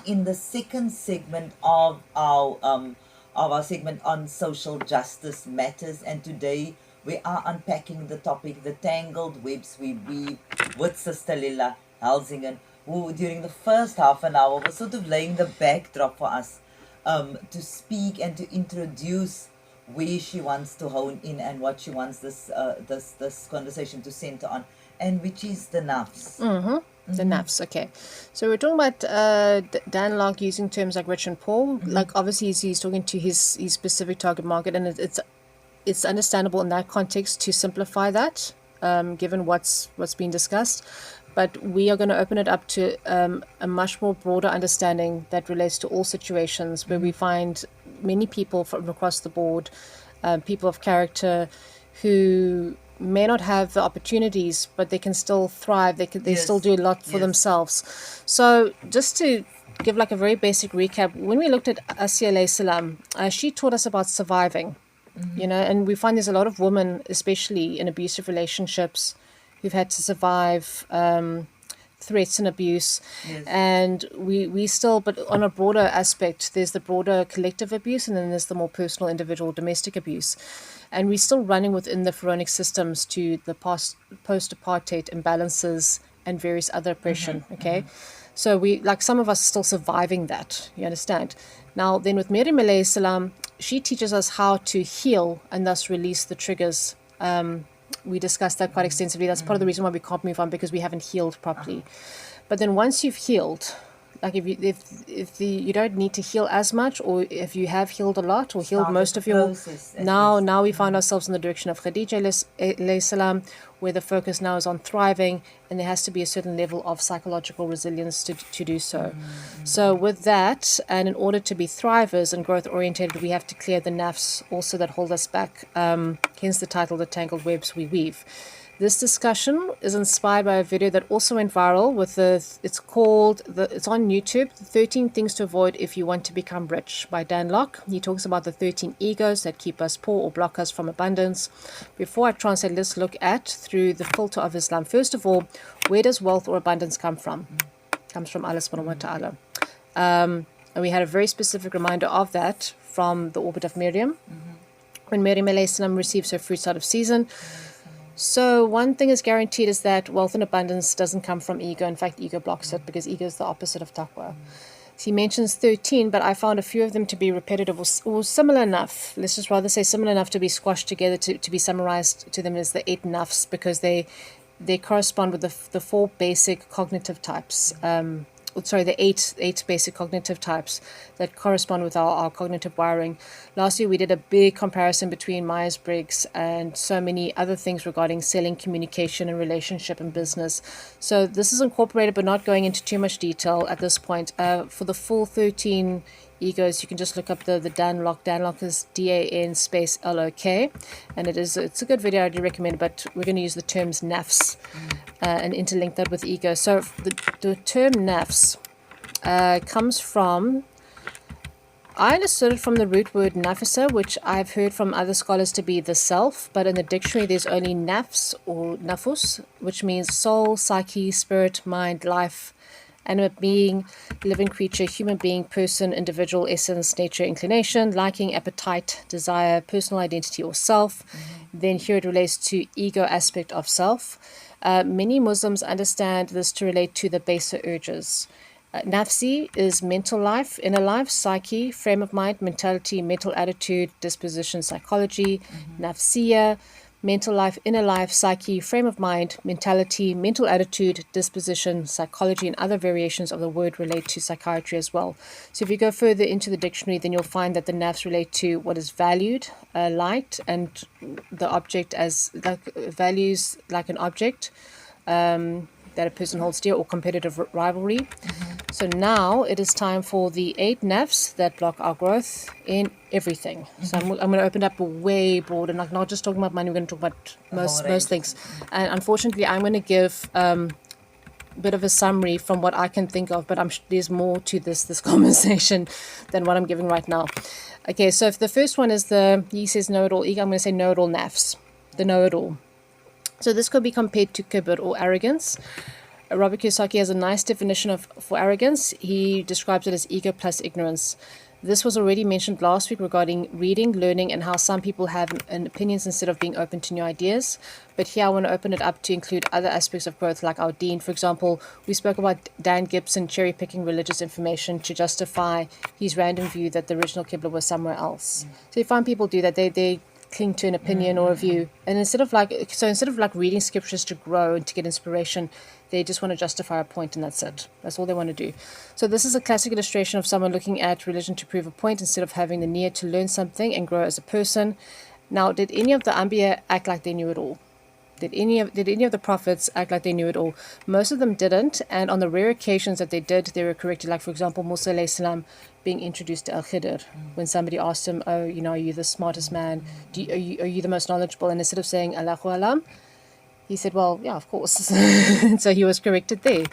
in the second segment of our segment on social justice matters, and today we are unpacking the topic, the Tangled Webs We Weave, with Sister Lila Helsingen, who during the first half an hour was sort of laying the backdrop for us to speak and to introduce where she wants to hone in and what she wants this conversation to center on, and which is the Nafs. The Nafs, okay. So we're talking about Dan Locke using terms like rich and poor. Like obviously he's talking to his specific target market, and it's understandable in that context to simplify that, given what's been discussed. But we are going to open it up to a much more broader understanding that relates to all situations where we find many people from across the board, people of character who may not have the opportunities, but they can still thrive. They still do a lot for themselves. So just to give like a very basic recap, when we looked at Asiyah AS, she taught us about surviving, you know, and we find there's a lot of women, especially in abusive relationships, who've had to survive threats and abuse. And we still, but on a broader aspect, there's the broader collective abuse, and then there's the more personal, individual, domestic abuse. And we're still running within the pharaonic systems to the post-Apartheid imbalances and various other oppression, okay? So we, like some of us are still surviving that, you understand? Now, then with Maryam AS, she teaches us how to heal and thus release the triggers. We discussed that quite extensively. That's part of the reason why we can't move on, because we haven't healed properly. But then once you've healed, like if you don't need to heal as much, or if you have healed a lot or healed most of your now we find ourselves in the direction of Khadijah AS, where the focus now is on thriving, and there has to be a certain level of psychological resilience to do so. So with that, and in order to be thrivers and growth orientated, we have to clear the Nafs also that hold us back, hence the title, The Tangled Webs We Weave. This discussion is inspired by a video that also went viral with it's on YouTube, 13 Things to Avoid If You Want to Become Rich by Dan Locke. He talks about the 13 egos that keep us poor or block us from abundance. Before I translate, let's look at through the filter of Islam. First of all, where does wealth or abundance come from? It comes from Allah subhanahu wa ta'ala. And we had a very specific reminder of that from the Orbit of Maryam, when Maryam AS receives her fruits out of season. So one thing is guaranteed is that wealth and abundance doesn't come from ego. In fact, ego blocks it, because ego is the opposite of taqwa. So he mentions 13, but I found a few of them to be repetitive or similar enough. Let's just rather say similar enough to be squashed together to be summarized to them as the 8 nafs, because they correspond with the 4 basic cognitive types. The eight basic cognitive types that correspond with our cognitive wiring. Last year, we did a big comparison between Myers-Briggs and so many other things regarding selling, communication, and relationship and business. So this is incorporated, but not going into too much detail at this point. For the full 13 egos, you can just look up the Dan Locke. Dan Locke is DAN space LOK, and it's a good video. I do recommend, but we're going to use the terms Nafs and interlink that with ego. So the term Nafs comes from, I understood it from the root word nafisa, which I've heard from other scholars to be the self, but in the dictionary there's only nafs or nafus, which means soul, psyche, spirit, mind, life, animate being, living creature, human being, person, individual, essence, nature, inclination, liking, appetite, desire, personal identity or self. Then here it relates to ego aspect of self. Many Muslims understand this to relate to the baser urges. Nafsi is mental life, inner life, psyche, frame of mind, mentality, mental attitude, disposition, psychology. Nafsiya, mental life, inner life, psyche, frame of mind, mentality, mental attitude, disposition, psychology, and other variations of the word relate to psychiatry as well. So if you go further into the dictionary, then you'll find that the nafs relate to what is valued, liked, and the object as values like an object that a person holds dear, or competitive rivalry. So now it is time for the 8 nafs that block our growth in everything. So I'm going to open up a way broader, not just talking about money. We're going to talk about most things. And unfortunately, I'm going to give a bit of a summary from what I can think of, but there's more to this conversation than what I'm giving right now. Okay, so if the first one is he says know-it-all ego, I'm going to say know-it-all nafs, the know-it-all. So this could be compared to kibr or arrogance. Robert Kiyosaki has a nice definition for arrogance. He describes it as ego plus ignorance. This was already mentioned last week regarding reading, learning, and how some people have an opinions instead of being open to new ideas. But here I want to open it up to include other aspects of growth, like our dean. For example, we spoke about Dan Gibson cherry-picking religious information to justify his random view that the original Qibla was somewhere else. So you find people do that. They cling to an opinion or a view, and instead of reading scriptures to grow and to get inspiration, they just want to justify a point, and that's it. That's all they want to do. So this is a classic illustration of someone looking at religion to prove a point instead of having the need to learn something and grow as a person. Now, did any of the Anbiya act like they knew it all? Did any of the prophets act like they knew it all? Most of them didn't, and on the rare occasions that they did, they were corrected. Like, for example, Musa alayhi salam being introduced to Al-Khidr, when somebody asked him, oh, are you the smartest man? Are you the most knowledgeable? And instead of saying, Allahu alam, he said, well, yeah, of course. So he was corrected there.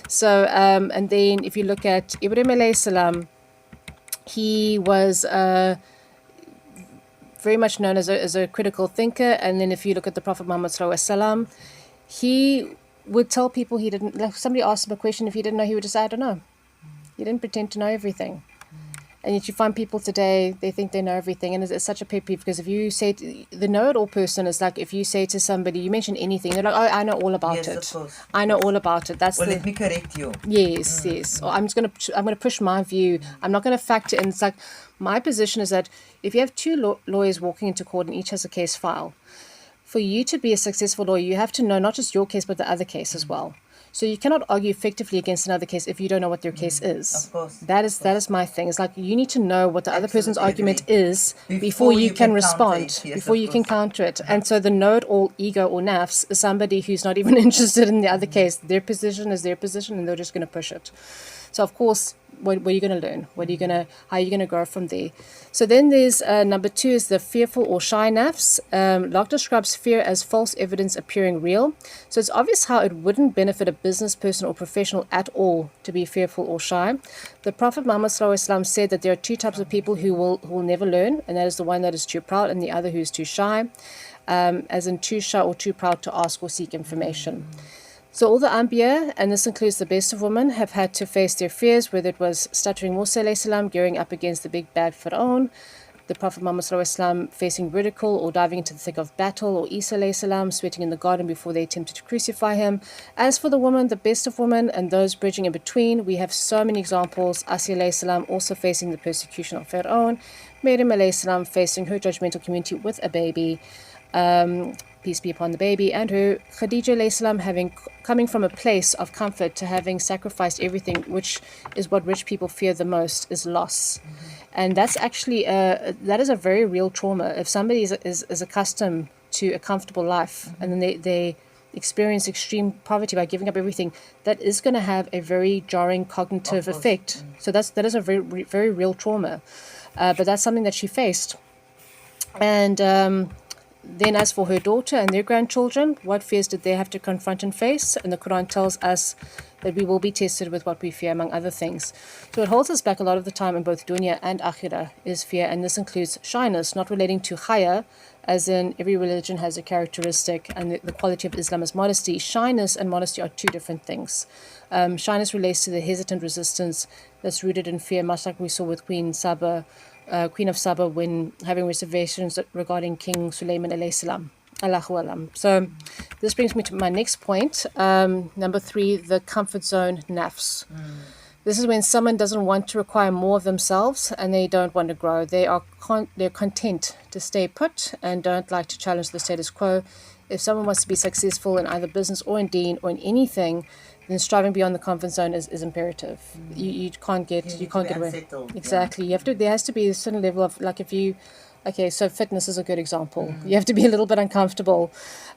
So, and then if you look at Ibrahim alayhi salam, he was very much known as a critical thinker. And then if you look at the Prophet Muhammad sallallahu alaihi wasallam, he would tell people he didn't, like somebody asked him a question, if he didn't know, he would just say, I don't know. He didn't pretend to know everything. And yet you find people today, they think they know everything. And it's such a pet peeve, because if you say, the know-it-all person is like, if you say to somebody, you mention anything, they're like, oh, I know all about it. Yes, of course. I know all about it. That's let me correct you. Yes, yes. Or I'm gonna push my view. I'm not gonna factor in. It's like, my position is that if you have two lawyers walking into court and each has a case file, for you to be a successful lawyer, you have to know not just your case, but the other case as well. So you cannot argue effectively against another case if you don't know what their case is. Of course. That is my thing. It's like, you need to know what the other person's argument is before you can respond, before you can counter it. And so the know-it-all ego or nafs is somebody who's not even interested in the other case. Their position is their position, and they're just going to push it. So of course, what are you going to learn? How are you going to grow from there? So then there's number 2 is the fearful or shy nafs. Locke describes fear as false evidence appearing real. So it's obvious how it wouldn't benefit a business person or professional at all to be fearful or shy. The Prophet Muhammad ﷺ said that there are 2 types of people who will never learn, and that is the one that is too proud and the other who is too shy, as in too shy or too proud to ask or seek information. So all the Anbiya, and this includes the best of women, have had to face their fears, whether it was stuttering Musa alayhi salam, gearing up against the big bad Pharaoh, the Prophet Muhammad ﷺ facing ridicule or diving into the thick of battle, or Isa alayhi salam sweating in the garden before they attempted to crucify him. As for the woman, the best of women, and those bridging in between, we have so many examples. Asiyah AS also facing the persecution of Pharaoh, Maryam AS facing her judgmental community with a baby, peace be upon the baby, and her Khadijah AS coming from a place of comfort to having sacrificed everything, which is what rich people fear the most, is loss. And that's actually that is a very real trauma. If somebody is accustomed to a comfortable life, and then they experience extreme poverty by giving up everything, that is going to have a very jarring cognitive effect. So that is a very, very real trauma. But that's something that she faced. And then as for her daughter and their grandchildren, what fears did they have to confront and face? And the Quran tells us that we will be tested with what we fear, among other things. So what holds us back a lot of the time in both dunya and akhirah is fear, and this includes shyness, not relating to haya, as in every religion has a characteristic, and the quality of Islam is modesty. Shyness and modesty are 2 different things. Shyness relates to the hesitant resistance that's rooted in fear, much like we saw with Queen of Saba when having reservations regarding King Sulaiman alayhi salam. Allahu alam. So this brings me to my next point. Number 3, the comfort zone nafs. This is when someone doesn't want to require more of themselves and they don't want to grow. They're content to stay put and don't like to challenge the status quo. If someone wants to be successful in either business or in deen or in anything, then striving beyond the comfort zone is imperative. You can't get away. Exactly. There has to be a certain level of, like, so fitness is a good example. You have to be a little bit uncomfortable.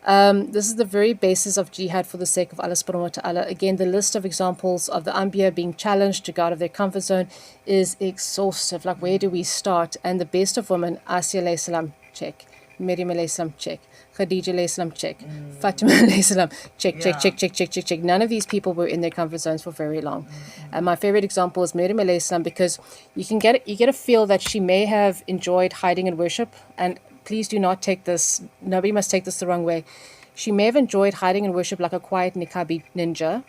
This is the very basis of jihad for the sake of Allah subhanahu wa ta'ala. Again, the list of examples of the Anbiya being challenged to go out of their comfort zone is exhaustive. Like, where do we start? And the best of women, Asiyah alayhi salam, check. Maryam alayhi salam, check. Khadijah alayhi salam, check. Fatima alayhi salam, check. None of these people were in their comfort zones for very long. And my favorite example is Maryam alayhi salam, because you get a feel that she may have enjoyed hiding in worship. And please do not take this, nobody must take this the wrong way. She may have enjoyed hiding in worship like a quiet niqabi ninja,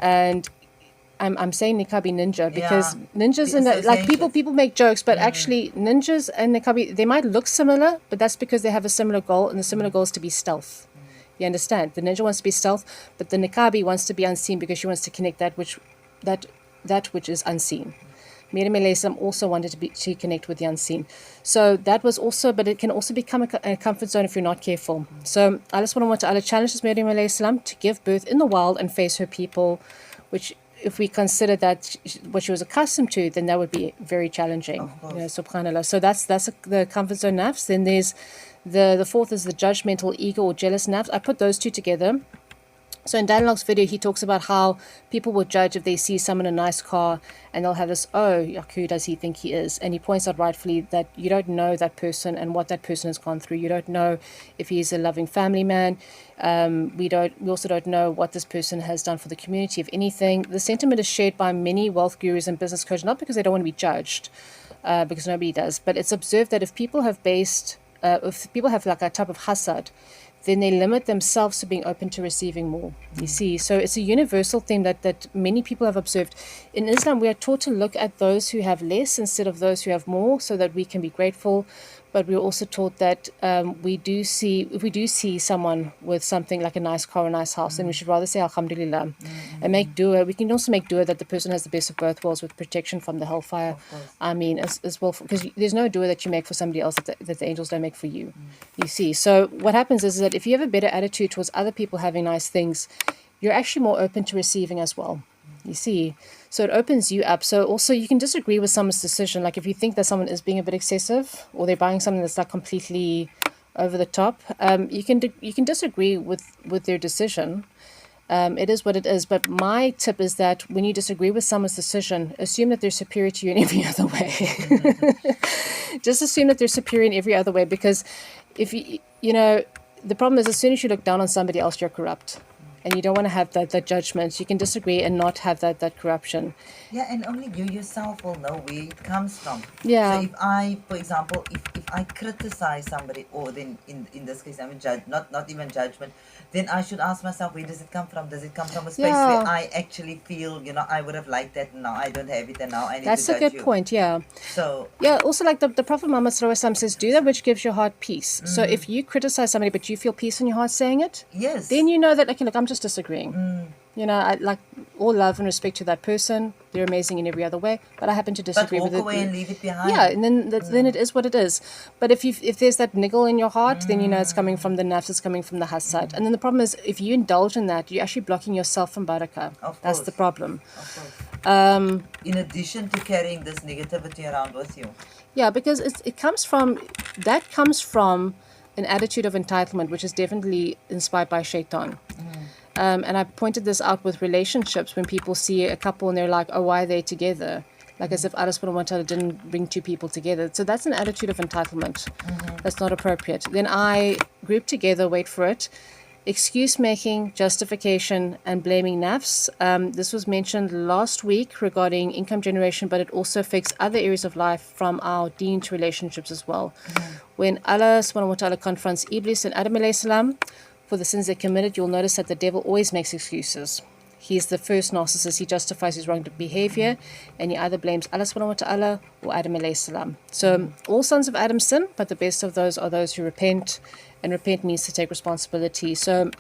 And I'm saying niqabi ninja because ninjas The and like association. people make jokes, but actually ninjas and niqabi, they might look similar, but that's because they have a similar goal, and the similar goal is to be stealth. You understand? The ninja wants to be stealth, but the niqabi wants to be unseen because she wants to connect that which is unseen. Maryam AS also wanted to connect with the unseen. So that was also, but it can also become a comfort zone if you're not careful. So Allah subhanahu wa ta'ala challenges Maryam AS to give birth in the wild and face her people, which if we consider that what she was accustomed to, then that would be very challenging. Subhanallah. So that's the comfort zone nafs. Then there's the fourth is the judgmental ego or jealous nafs. I put those two together. So in Danlog's video, he talks about how people will judge if they see someone in a nice car, and they'll have this, oh, who does he think he is? And he points out rightfully that you don't know that person and what that person has gone through. You don't know if he's a loving family man. We also don't know what this person has done for the community, if anything. The sentiment is shared by many wealth gurus and business coaches, not because they don't want to be judged, because nobody does, but it's observed that if people have like a type of hasad, then they limit themselves to being open to receiving more. You see, so it's a universal theme that many people have observed. In Islam, we are taught to look at those who have less instead of those who have more, so that we can be grateful. But we're also taught that if we do see someone with something like a nice car or a nice house, then we should rather say Alhamdulillah and make dua. We can also make dua that the person has the best of both worlds with protection from the hellfire. I mean, as well, because there's no dua that you make for somebody else that the angels don't make for you. You see, so what happens is that if you have a better attitude towards other people having nice things, you're actually more open to receiving as well. You see, so it opens you up. So also you can disagree with someone's decision. Like if you think that someone is being a bit excessive, or they're buying something that's like completely over the top, you can disagree with their decision. It is what it is. But my tip is that when you disagree with someone's decision, assume that they're superior to you in every other way. Just assume that they're superior in every other way, because if the problem is, as soon as you look down on somebody else, you're corrupt. And you don't want to have that judgment. You can disagree and not have that corruption. Yeah, and only you yourself will know where it comes from. Yeah. So if I, for example, if I criticize somebody, or then in this case, I mean, not even judgment, then I should ask myself, where does it come from? Does it come from a space where I actually feel, I would have liked that, and now I don't have it, and now I need That's to judge you. That's a good point, yeah. So yeah, also like the Prophet Muhammad says, do that which gives your heart peace. So if you criticize somebody but you feel peace in your heart saying it, yes, then you know that, okay, look, I'm just disagreeing. I like all love and respect to that person. They're amazing in every other way, but I happen to disagree with it. But walk away and leave it behind. Yeah, and then it is what it is. But if there's that niggle in your heart, then you know it's coming from the nafs, it's coming from the hasad. And then the problem is, if you indulge in that, you're actually blocking yourself from barakah. That's the problem. Of course. In addition to carrying this negativity around with you. Yeah, because it comes from an attitude of entitlement, which is definitely inspired by shaitan. And I pointed this out with relationships, when people see a couple and they're like, oh, why are they together? Like as if Allah subhanahu wa ta'ala didn't bring two people together. So that's an attitude of entitlement. That's not appropriate. Then I group together, wait for it, excuse making, justification, and blaming nafs. This was mentioned last week regarding income generation, but it also affects other areas of life, from our deen to relationships as well. When Allah subhanahu wa ta'ala confronts Iblis and Adam alayhi salam for the sins they committed, you'll notice that the devil always makes excuses. He's the first narcissist. He justifies his wrong behavior, and he either blames Allah subhanahu wa ta'ala or Adam alayhi salam. So all sons of Adam sin, but the best of those are those who repent, and repent means to take responsibility. So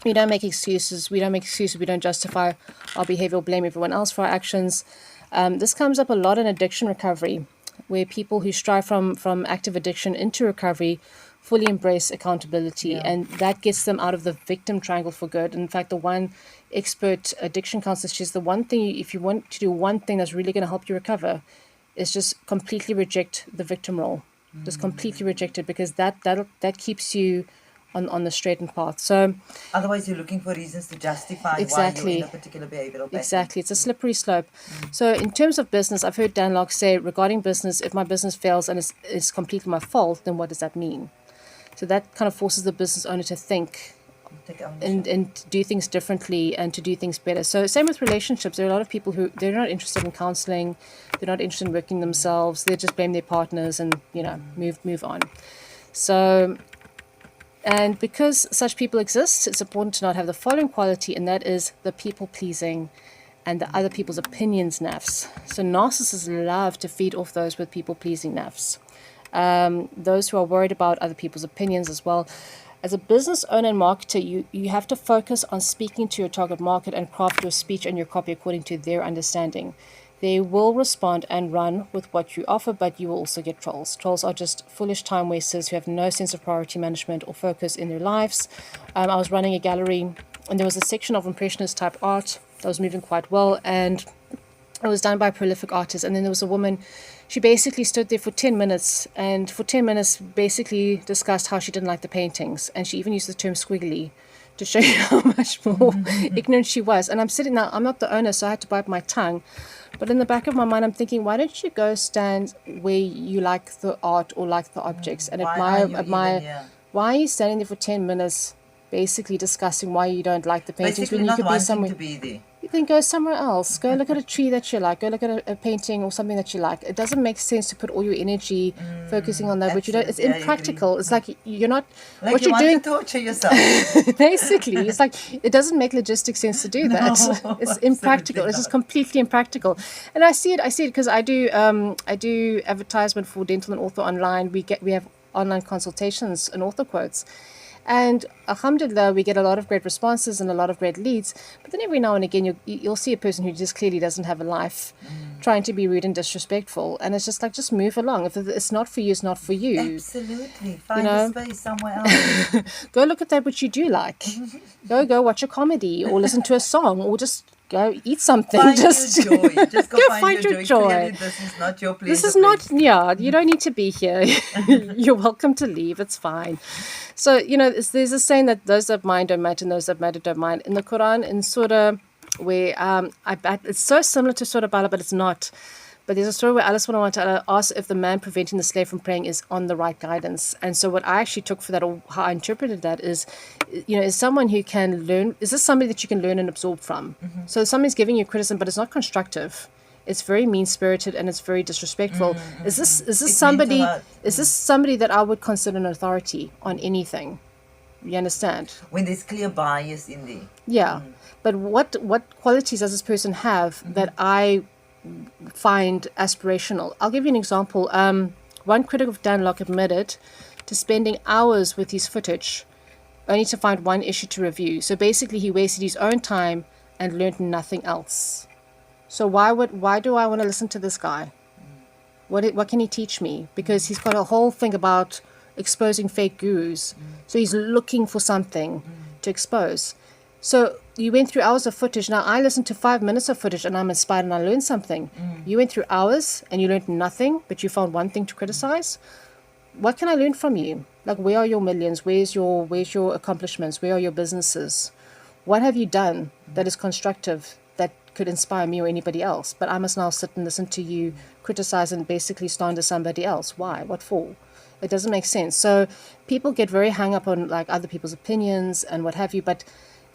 we don't make excuses. We don't justify our behavior or blame everyone else for our actions. This comes up a lot in addiction recovery, where people who strive from active addiction into recovery fully embrace accountability, and that gets them out of the victim triangle for good. In fact, the one expert addiction counselor says the one thing, if you want to do one thing that's really going to help you recover, is just completely reject the victim role. Just completely reject it, because that keeps you on the straightened path. So otherwise you're looking for reasons to justify why you're in a particular behavioral pattern. Exactly. It's a slippery slope. So in terms of business, I've heard Dan Locke say, regarding business, if my business fails and it's completely my fault, then what does that mean? So that kind of forces the business owner to think and do things differently and to do things better. So same with relationships. There are a lot of people who, they're not interested in counseling, they're not interested in working themselves, they just blame their partners and move on. So And because such people exist, it's important to not have the following quality, and that is the people pleasing and the other people's opinions nafs. So narcissists love to feed off those with people pleasing nafs. Those who are worried about other people's opinions as well. As a business owner and marketer, you have to focus on speaking to your target market and craft your speech and your copy according to their understanding. They will respond and run with what you offer, but you will also get trolls. Trolls are just foolish time wasters who have no sense of priority management or focus in their lives. I was running a gallery, and there was a section of impressionist type art that was moving quite well, and it was done by a prolific artist. And then there was a woman, she basically stood there for 10 minutes, and for 10 minutes basically discussed how she didn't like the paintings, and she even used the term squiggly to show you how much more ignorant she was. And I'm sitting now, I'm not the owner, so I had to bite my tongue. But in the back of my mind, I'm thinking, why don't you go stand where you like the art or like the objects and admire? Why are you standing there for 10 minutes basically discussing why you don't like the paintings when you could be somewhere? Then go somewhere else. Go look at a tree that you like. Go look at a painting or something that you like. It doesn't make sense to put all your energy focusing on that, but you don't. It's impractical. It's like you're not. Like what you're doing. To torture yourself. Basically, it's like it doesn't make logistic sense to do that. No, it's impractical. It's just completely impractical. And I see it because I do advertisement for Dental and Author online. We have online consultations and author quotes. And alhamdulillah, we get a lot of great responses and a lot of great leads. But then every now and again, you'll see a person who just clearly doesn't have a life, trying to be rude and disrespectful. And it's just like, just move along. If it's not for you, it's not for you. Absolutely. Find a space somewhere else. Go look at that which you do like. Go watch a comedy or listen to a song or just go eat something. Find your joy. Just go find your joy. Clearly, this is not your place. This is not, you don't need to be here. You're welcome to leave. It's fine. So, there's a saying that those that mind don't matter and those that matter don't mind. In the Quran, in Surah, where it's so similar to Surah Bala, but it's not. But there's a story where Allah subhanahu wa ta'ala asks if the man preventing the slave from praying is on the right guidance. And so what I actually took for that, or how I interpreted that is, is someone who can learn, is this somebody that you can learn and absorb from? Mm-hmm. So somebody's giving you criticism, but it's not constructive. It's very mean-spirited and it's very disrespectful. Mm-hmm. Is this somebody that I would consider an authority on anything? You understand? When there's clear bias in there. Yeah. But what qualities does this person have that I find aspirational? I'll give you an example. One critic of Dan Lok admitted to spending hours with his footage only to find one issue to review. So basically he wasted his own time and learned nothing else. So why do I want to listen to this guy? What can he teach me? Because he's got a whole thing about exposing fake gurus. So he's looking for something to expose. So you went through hours of footage. Now I listened to 5 minutes of footage and I'm inspired and I learned something. You went through hours and you learned nothing, but you found one thing to criticize. What can I learn from you? Like, where are your millions? Where's your accomplishments? Where are your businesses? What have you done that is constructive, that could inspire me or anybody else? But I must now sit and listen to you criticize and basically slander somebody else. Why? What for? It doesn't make sense. So people get very hung up on like other people's opinions and what have you, but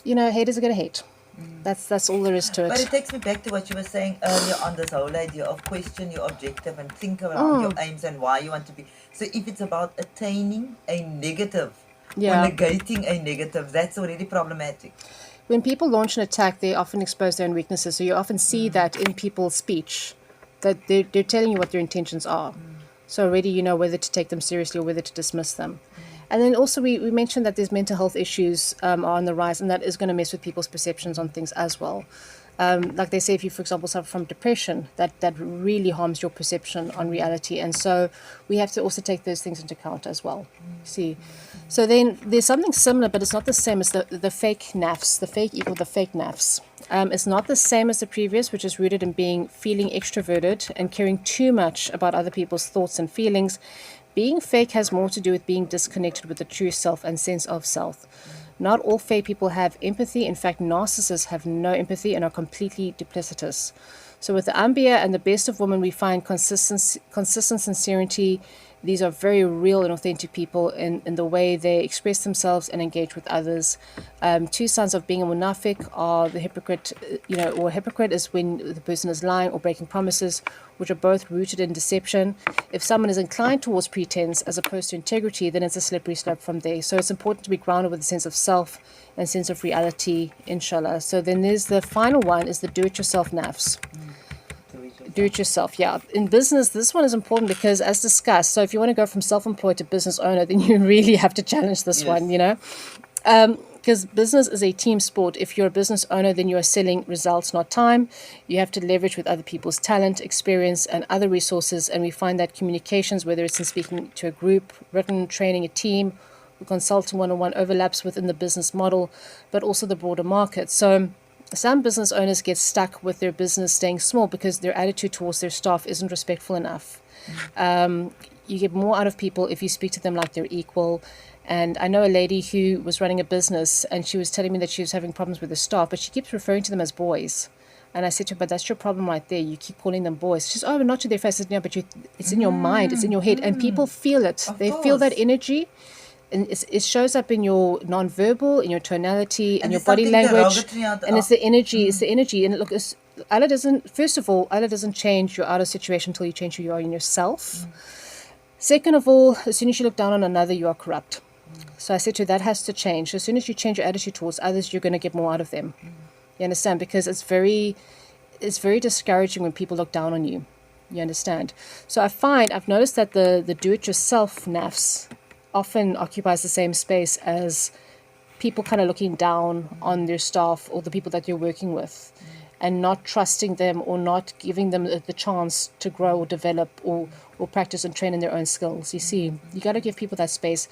haters are going to hate. That's all there is to it. But it takes me back to what you were saying earlier on this whole idea of question your objective and think around your aims and why you want to be. So if it's about attaining a negative or negating a negative, that's already problematic. When people launch an attack, they often expose their own weaknesses. So you often see that in people's speech, that they're telling you what their intentions are. So already you know whether to take them seriously or whether to dismiss them. And then also we mentioned that there's mental health issues are on the rise, and that is going to mess with people's perceptions on things as well. Like they say, if you, for example, suffer from depression, that really harms your perception on reality. And so we have to also take those things into account as well. See? So then there's something similar, but it's not the same as the fake Nafs, the fake equal the fake Nafs. It's not the same as the previous, which is rooted in feeling extroverted and caring too much about other people's thoughts and feelings. Being fake has more to do with being disconnected with the true self and sense of self. Not all fake people have empathy. In fact, narcissists have no empathy and are completely duplicitous. So with the Ambiya and the best of women, we find consistent sincerity. these are very real and authentic people in the way they express themselves and engage with others. Two signs of being a munafiq are the hypocrite, or a hypocrite is when the person is lying or breaking promises, which are both rooted in deception. If someone is inclined towards pretense as opposed to integrity, then it's a slippery slope from there. So it's important to be grounded with a sense of self and sense of reality, inshallah. So then there's the final one, is the do-it-yourself nafs. Do it yourself, yeah. In business, this one is important because, as discussed, so if you want to go from self-employed to business owner, then you really have to challenge this one, because business is a team sport. If you're a business owner, then you are selling results, not time. You have to leverage with other people's talent, experience, and other resources. And we find that communications, whether it's in speaking to a group, written, training a team, or consulting one-on-one, overlaps within the business model, but also the broader market. So some business owners get stuck with their business staying small because their attitude towards their staff isn't respectful enough. You get more out of people if you speak to them like they're equal. And I know a lady who was running a business, and she was telling me that she was having problems with the staff, but she keeps referring to them as boys. And I said to her, but that's your problem right there. You keep calling them boys. She says, oh, not to their faces. Yeah, but it's in your mind. It's in your head. And people feel it. They feel that energy. And it shows up in your non-verbal, in your tonality, in your body language, and it's the energy. It's the energy. And look, Allah doesn't change your outer situation until you change who you are in yourself. Second of all, as soon as you look down on another, you are corrupt. So I said to her, that has to change. As soon as you change your attitude towards others, you're going to get more out of them. You understand? Because it's very discouraging when people look down on you. You understand? So I've noticed that the do-it-yourself nafs often occupies the same space as people kind of looking down on their staff or the people that you're working with, and not trusting them or not giving them the chance to grow or develop or practice and train in their own skills. You see, you got to give people that space.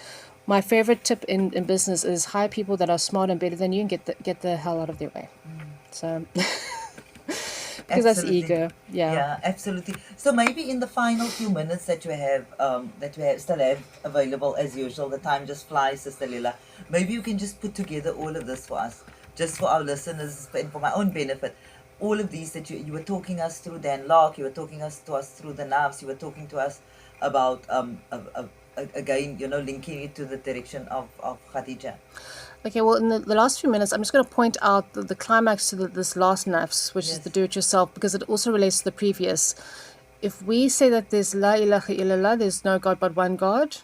My favorite tip in business is hire people that are smarter and better than you and get the hell out of their way. So because that's ego. Yeah, absolutely. So maybe in the final few minutes that we still have available, as usual, the time just flies, Sister Lila. Maybe you can just put together all of this for us, just for our listeners and for my own benefit. All of these that you were talking us through, Dan Locke, you were talking to us through the Nafs, you were talking to us about again, linking it to the direction of Khadijah. Okay, well, in the last few minutes, I'm just going to point out the climax to this last nafs, which is the do-it-yourself, because it also relates to the previous. If we say that there's la ilaha illallah, there's no God but one God,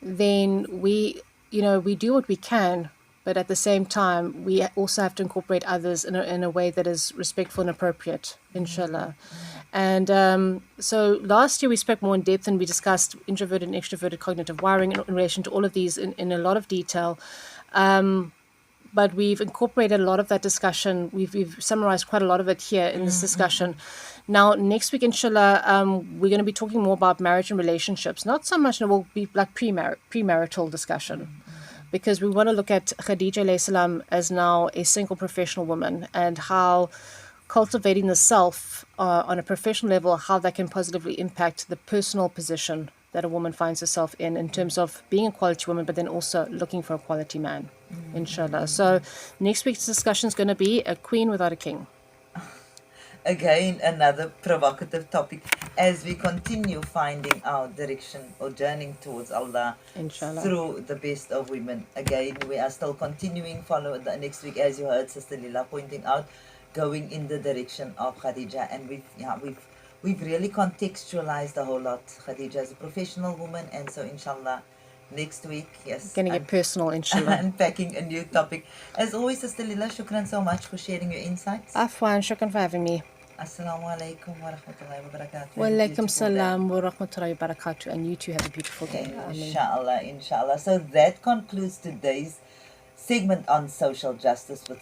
then we do what we can, but at the same time, we also have to incorporate others in a way that is respectful and appropriate, inshallah. And so last year we spoke more in depth, and we discussed introverted and extroverted cognitive wiring in relation to all of these in a lot of detail. But we've incorporated a lot of that discussion. We've summarized quite a lot of it here in this discussion. Now, next week, inshallah, we're going to be talking more about marriage and relationships. Not so much, it will be like premarital discussion, because we want to look at Khadijah alayhi salam as now a single professional woman, and how cultivating the self on a professional level, how that can positively impact the personal position that a woman finds herself in terms of being a quality woman, but then also looking for a quality man, inshallah. So next week's discussion is going to be a queen without a king. Again, another provocative topic as we continue finding our direction or journeying towards Allah, inshallah, through the best of women. Again, we are still continuing, follow the next week, as you heard Sister Lila pointing out, going in the direction of Khadijah, and we've really contextualized a whole lot. Khadijah is a professional woman, and so inshallah next week, yes, going to get personal, inshallah. Unpacking a new topic. As always, Sister Lila, shukran so much for sharing your insights. Afwan, shukran for having me. Assalamu alaikum wa rahmatullahi wa barakatuh. Wa alaikum salam wa rahmatullahi wa barakatuh. And you too have a beautiful day. Inshallah, inshallah. So that concludes today's segment on social justice with